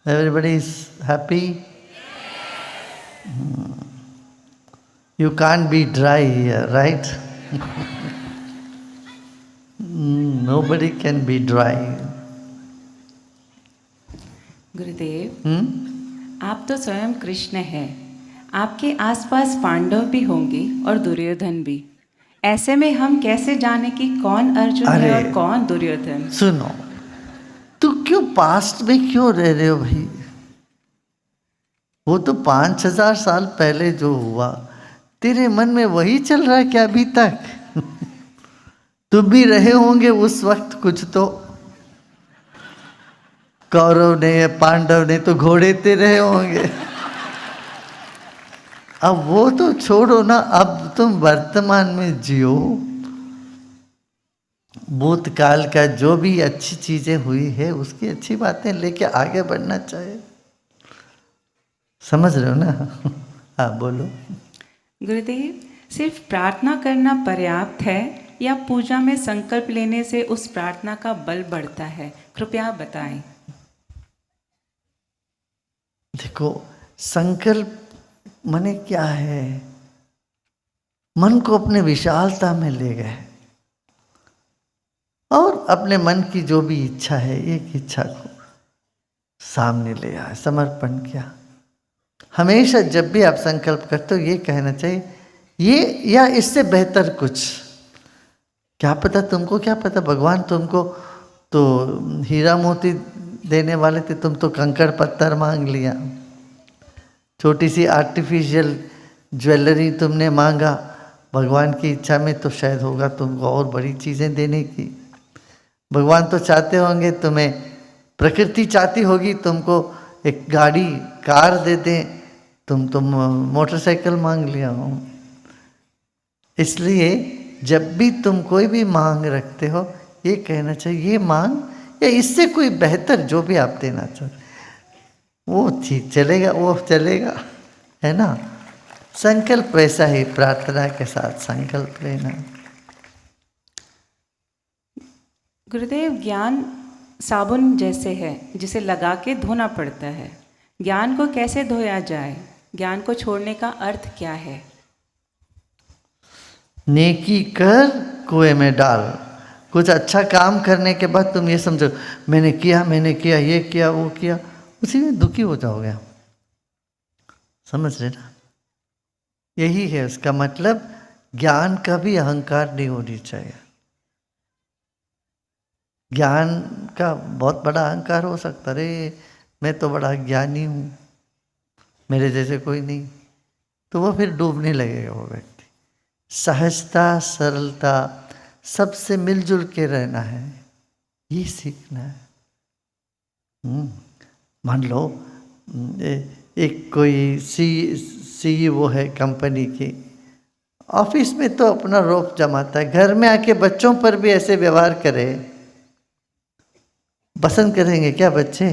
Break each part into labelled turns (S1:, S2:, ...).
S1: Everybody is happy? You can't be dry here, right? Nobody can be dry.
S2: गुरुदेव, आप तो स्वयं कृष्ण हैं। आपके आसपास पांडव भी होंगे और दुर्योधन भी। ऐसे में हम कैसे जाने कि कौन अर्जुन है और कौन दुर्योधन?
S1: सुनो, तू क्यों पास्ट में क्यों रह रहे हो भाई? वो तो 5000 साल पहले जो हुआ, तेरे मन में वही चल रहा है क्या अभी तक? तुम भी रहे होंगे उस वक्त कुछ तो। कौरव ने या पांडव ने तो घोड़े ते रहे होंगे। अब वो तो छोड़ो ना, अब तुम वर्तमान में जियो। भूतकाल का जो भी अच्छी चीजें हुई है उसकी अच्छी बातें लेके आगे बढ़ना चाहिए। समझ रहे हो ना? हाँ बोलो।
S2: गुरुदेव, सिर्फ प्रार्थना करना पर्याप्त है या पूजा में संकल्प लेने से उस प्रार्थना का बल बढ़ता है? कृपया बताएं।
S1: देखो, संकल्प माने क्या है? मन को अपने विशालता में ले गए और अपने मन की जो भी इच्छा है, एक इच्छा को सामने ले आए, समर्पण किया। हमेशा जब भी आप संकल्प करते हो ये कहना चाहिए, ये या इससे बेहतर कुछ। क्या पता तुमको, क्या पता भगवान तुमको तो हीरा मोती देने वाले थे, तुम तो कंकड़ पत्थर मांग लिया। छोटी सी आर्टिफिशियल ज्वेलरी तुमने मांगा, भगवान की इच्छा में तो शायद होगा तुमको और बड़ी चीज़ें देने की। भगवान तो चाहते होंगे तुम्हें, प्रकृति चाहती होगी तुमको एक गाड़ी कार दे दें, तुम तो मोटरसाइकिल मांग लिया हो। इसलिए जब भी तुम कोई भी मांग रखते हो, ये कहना चाहिए ये मांग या इससे कोई बेहतर जो भी आप देना चाहते वो ठीक चलेगा, वो चलेगा, है ना? संकल्प वैसा ही प्रार्थना के साथ संकल्प लेना।
S2: गुरुदेव, ज्ञान साबुन जैसे है जिसे लगा के धोना पड़ता है। ज्ञान को कैसे धोया जाए? ज्ञान को छोड़ने का अर्थ क्या है?
S1: नेकी कर कुएं में डाल। कुछ अच्छा काम करने के बाद तुम ये समझो मैंने किया, ये किया, वो किया, उसी में दुखी हो जाओगे। समझ रहे ना? यही है उसका मतलब। ज्ञान का भी अहंकार नहीं होनी चाहिए। ज्ञान का बहुत बड़ा अहंकार हो सकता है, अरे मैं तो बड़ा ज्ञानी हूँ, मेरे जैसे कोई नहीं, तो वो फिर डूबने लगेगा वो व्यक्ति। सहजता, सरलता, सबसे मिलजुल के रहना है, ये सीखना है। मान लो एक कोई सीईओ है कंपनी की, ऑफिस में तो अपना रौब जमाता है, घर में आके बच्चों पर भी ऐसे व्यवहार करे, पसंद करेंगे क्या बच्चे?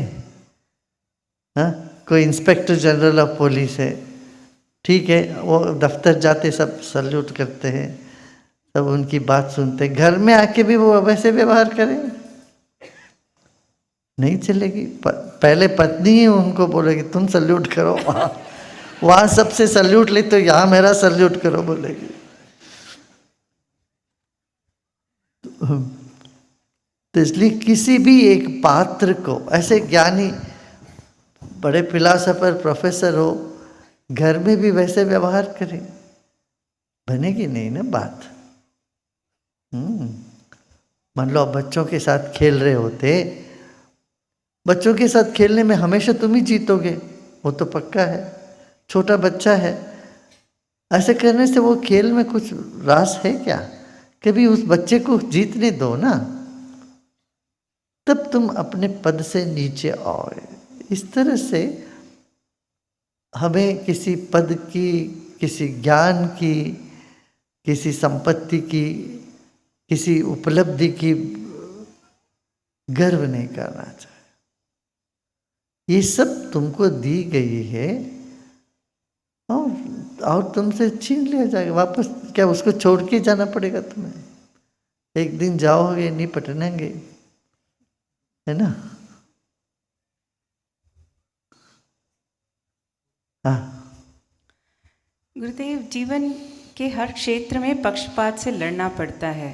S1: हाँ, कोई इंस्पेक्टर जनरल ऑफ पुलिस है, ठीक है, वो दफ्तर जाते सब सल्यूट करते हैं, सब उनकी बात सुनते हैं, घर में आके भी वो वैसे व्यवहार करें, नहीं चलेगी। पहले पत्नी ही उनको बोलेगी तुम सल्यूट करो, वहाँ सबसे सल्यूट ले तो यहाँ मेरा सल्यूट करो बोलेगी। तो इसलिए किसी भी एक पात्र को ऐसे ज्ञानी, बड़े फिलासफर, प्रोफेसर हो, घर में भी वैसे व्यवहार करें, बनेगी नहीं ना बात। मान लो आप बच्चों के साथ खेल रहे होते, बच्चों के साथ खेलने में हमेशा तुम ही जीतोगे, वो तो पक्का है, छोटा बच्चा है। ऐसे करने से वो खेल में कुछ रास है क्या? कभी उस बच्चे को जीतने दो ना, तब तुम अपने पद से नीचे आओ। इस तरह से हमें किसी पद की, किसी ज्ञान की, किसी संपत्ति की, किसी उपलब्धि की गर्व नहीं करना चाहिए। ये सब तुमको दी गई है और तुमसे छीन लिया जाएगा वापस। क्या उसको छोड़ के जाना पड़ेगा तुम्हें? एक दिन जाओगे, नहीं पटनेंगे, है ना?
S2: गुरुदेव, जीवन के हर क्षेत्र में पक्षपात से लड़ना पड़ता है।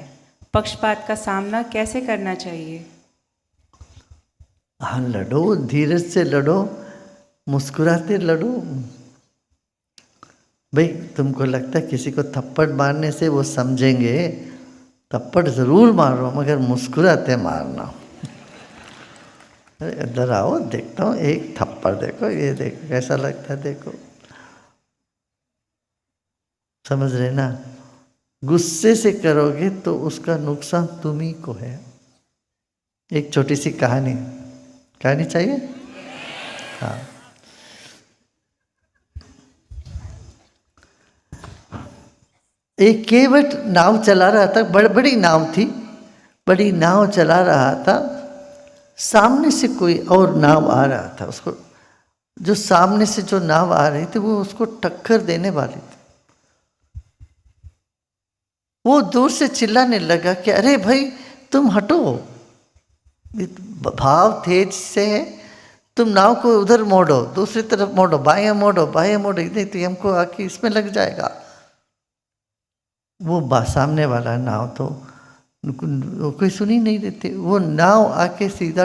S2: पक्षपात का सामना कैसे करना चाहिए?
S1: हाँ, लड़ो, धीरज से लड़ो, मुस्कुराते लड़ो। भाई तुमको लगता है किसी को थप्पड़ मारने से वो समझेंगे, थप्पड़ ज़रूर मारो मगर मुस्कुराते मारना। अरे इधर आओ, देखता हूँ, एक थप्पड़ देखो, ये देखो कैसा लगता है, देखो। समझ रहे ना? गुस्से से करोगे तो उसका नुकसान तुम ही को है। एक छोटी सी कहानी चाहिए? हाँ। एक केवट नाव चला रहा था, बड़ी नाव थी, बड़ी नाव चला रहा था। सामने से कोई और नाव आ रहा था, उसको जो सामने से जो नाव आ रही थी वो उसको टक्कर देने वाली थी। वो दूर से चिल्लाने लगा कि अरे भाई तुम हटो, भाव तेज से है, तुम नाव को उधर मोड़ो, दूसरी तरफ मोड़ो, बाएं मोड़ो, नहीं तो हमको आके इसमें लग जाएगा। वो सामने वाला नाव तो कोई सुन ही नहीं देते। वो नाव आके सीधा,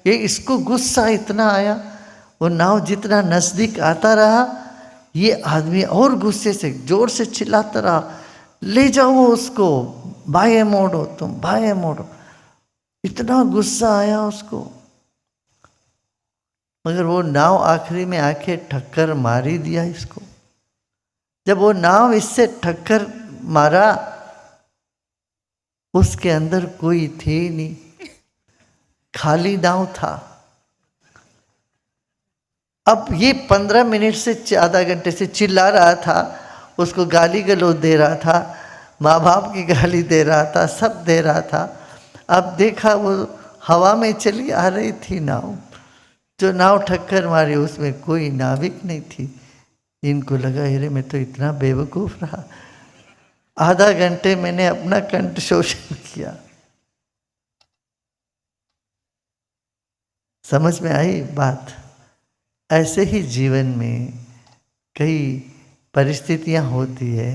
S1: ये इसको गुस्सा इतना आया, वो नाव जितना नज़दीक आता रहा, ये आदमी और गुस्से से जोर से चिल्लाता रहा, ले जाओ उसको, बाएं मोड़ो, तुम बाएं मोड़ो। इतना गुस्सा आया उसको, मगर वो नाव आखिरी में आके ठक्कर मार ही दिया इसको। जब वो नाव इससे ठक्कर मारा, उसके अंदर कोई थे नहीं, खाली नाव था। अब ये 15 मिनट से आधा घंटे से चिल्ला रहा था, उसको गाली गलौज दे रहा था, माँ बाप की गाली दे रहा था, सब दे रहा था। अब देखा वो हवा में चली आ रही थी नाव, जो नाव ठक्कर मारी उसमें कोई नाविक नहीं थी। इनको लगा अरे मैं तो इतना बेवकूफ़ रहा, आधा घंटे मैंने अपना कंठ शोषण किया। समझ में आई बात? ऐसे ही जीवन में कई परिस्थितियां होती है,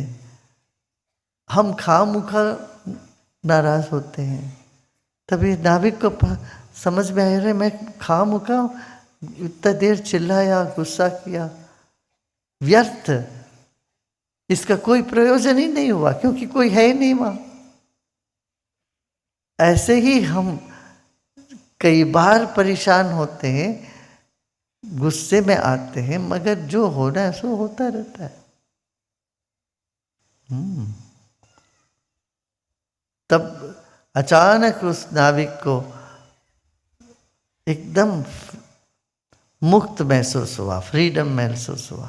S1: हम खामखा नाराज होते हैं, तभी नाविक को समझ में आया अरे मैं खामखा इतना देर चिल्लाया, गुस्सा किया, व्यर्थ, इसका कोई प्रयोजन ही नहीं हुआ क्योंकि कोई है ही नहीं वहां। ऐसे ही हम कई बार परेशान होते हैं, गुस्से में आते हैं, मगर जो होना है सो होता रहता है। तब अचानक उस नाविक को एकदम मुक्त महसूस हुआ, फ्रीडम महसूस हुआ,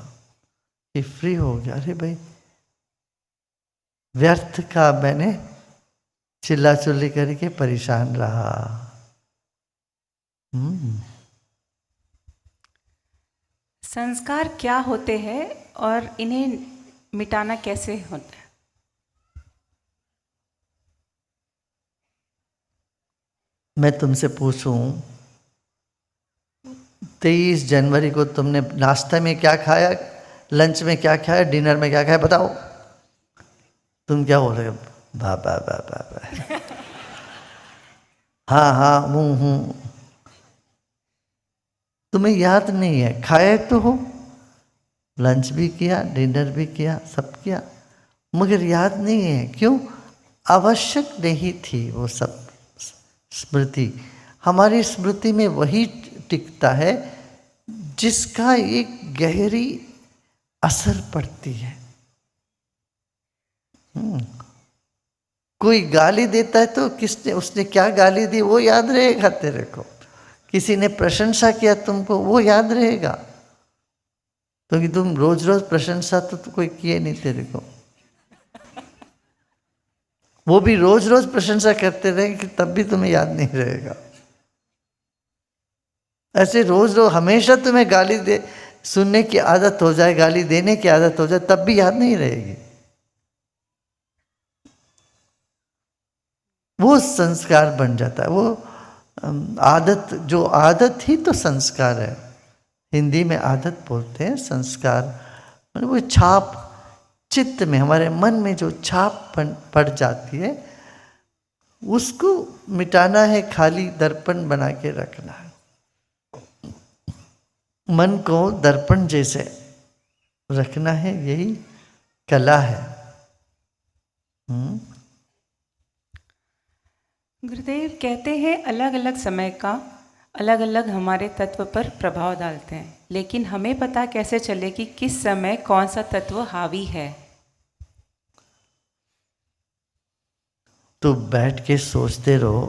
S1: कि फ्री हो गया। अरे भाई व्यर्थ का मैंने चिल्ला चिल्ली करके परेशान रहा।
S2: संस्कार क्या होते हैं और इन्हें मिटाना कैसे होता है?
S1: मैं तुमसे पूछूं, 23 जनवरी को तुमने नाश्ते में क्या खाया, लंच में क्या खाया, डिनर में क्या खाया, बताओ। तुम क्या बोल रहे हो? बा बा बा बा बा हाँ हाँ हूँ। तुम्हें याद नहीं है, खाए तो हो, लंच भी किया, डिनर भी किया, सब किया, मगर याद नहीं है। क्यों? आवश्यक नहीं थी वो सब। स्मृति, हमारी स्मृति में वही टिकता है जिसका एक गहरी असर पड़ती है। कोई गाली देता है तो किसने, उसने क्या गाली दी वो याद रहेगा तेरे को। किसी ने प्रशंसा किया तुमको, वो याद रहेगा, क्योंकि तुम रोज रोज प्रशंसा तो कोई किए नहीं तेरे को। वो भी रोज रोज प्रशंसा करते रहेंगे तब भी तुम्हें याद नहीं रहेगा। ऐसे रोज रोज हमेशा तुम्हें गाली दे सुनने की आदत हो जाए, गाली देने की आदत हो जाए, तब भी याद नहीं रहेगी। वो संस्कार बन जाता है। वो आदत, जो आदत ही तो संस्कार है। हिंदी में आदत बोलते हैं, संस्कार मतलब वो छाप, चित्त में, हमारे मन में जो छाप पड़ जाती है, उसको मिटाना है, खाली दर्पण बना के रखना है। मन को दर्पण जैसे रखना है, यही कला है।
S2: गुरुदेव कहते हैं अलग अलग समय का अलग अलग हमारे तत्व पर प्रभाव डालते हैं, लेकिन हमें पता कैसे चले कि किस समय कौन सा तत्व हावी है?
S1: तो बैठ के सोचते रहो,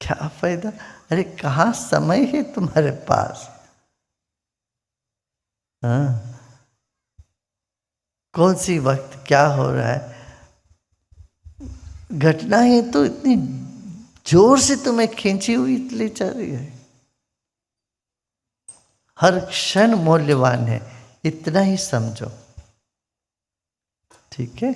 S1: क्या फायदा? अरे कहाँ समय है तुम्हारे पास? हाँ, कौन सी वक्त क्या हो रहा है? घटनाएं तो इतनी जोर से तुम्हें खींची हुई ले जा रही है। हर क्षण मूल्यवान है, इतना ही समझो। ठीक है।